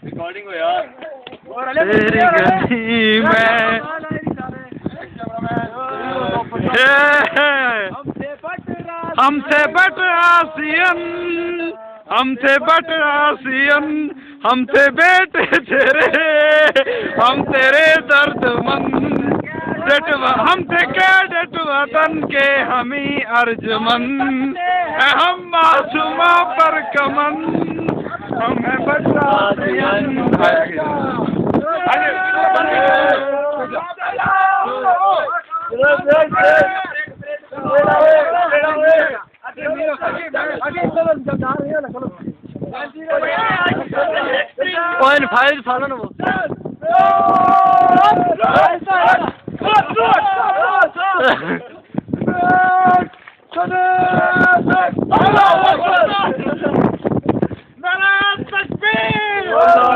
Recording हो यार। तेरी गली में हमसे बट आसियन, हमसे बट आसियन, हमसे बेटे तेरे, हम तेरे दर्दमंद डटवा, हमसे क्या डटवा तन के हमी अर्जमन, हम मासूमा पर कमन, हमें बट आसियन। पॉइंट फाइव सालों ना वो नारा तकबीर।